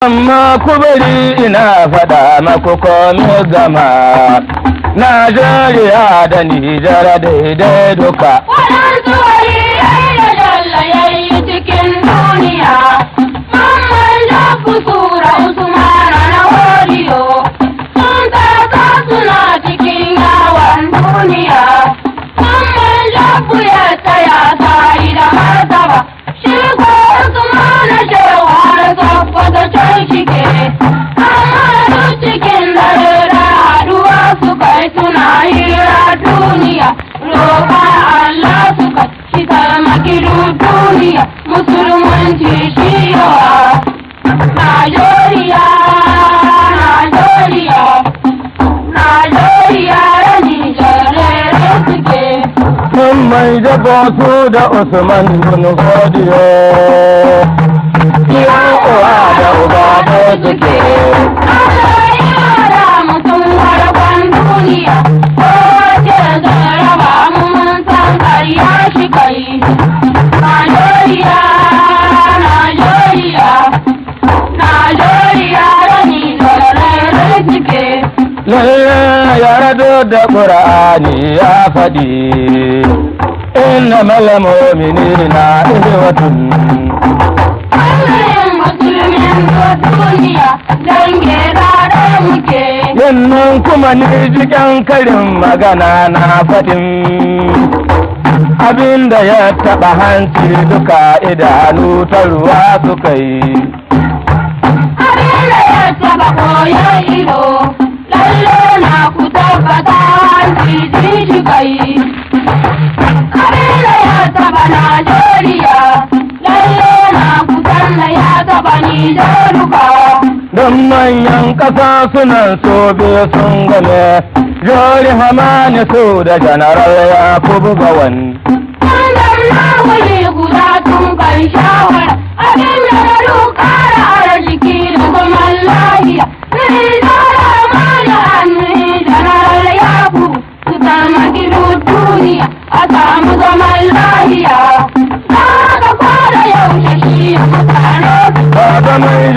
Amma ku bari ina faɗa maku komi gama Najeriya da Nijar daidai duka. Waɗansu waliyai da jalla yayi cikin duniya, Mamman Jafu Sura Usmana na Horiyo, sun tasa suna cikin yawon duniya. Mamman Jafu ya tsaya sai da martaba, shi ko Usmana Shehu har sakwata can shike, amma duk cikin dare da haɗuwa su kai suna hira duniya. Roƙa Allah suka shi taimaki duniya, musulunci shi yawa. Najeriya, Najeriya, Najeriya da Nijar suke. Sun mai jabo su da Usman bin Godiyo, yan uwa da uba da suke. Allah ya da mutum harkar duniya, ko ce zai raba mu mun san ƙarya shi kai. Najeriya, Najeriya, Najeriya da Nijar suke. Lalle ya rado da Ƙur'ani ya faɗi, inna malamominina ihwatun. Allahin musulmin duniya dange da muke. Yannan kuma ni jikin karin magana na faɗin, abinda ya taɓa hanci duka idanu ta ruwa suka yi. Abinda ya taɓa koyon ido, lalle na ku tabbata hanci shi kai. Abinda ya taɓa Najeriya, lalle na ku sanna ya taɓa Nijar duka. Don manyan ƙasa sunan sobe sun game, Jori Hamani su da Janaral Yakubu Gawan. Wannan na wuri guda tun kai shawara, abinda na dukara arziki da zaman lahiya. Ni zara ma da hannu Janaral Yakubu su taimaki duniya a samu zaman lahiya. Na ga kwada yaushe shi mutane. Baba mai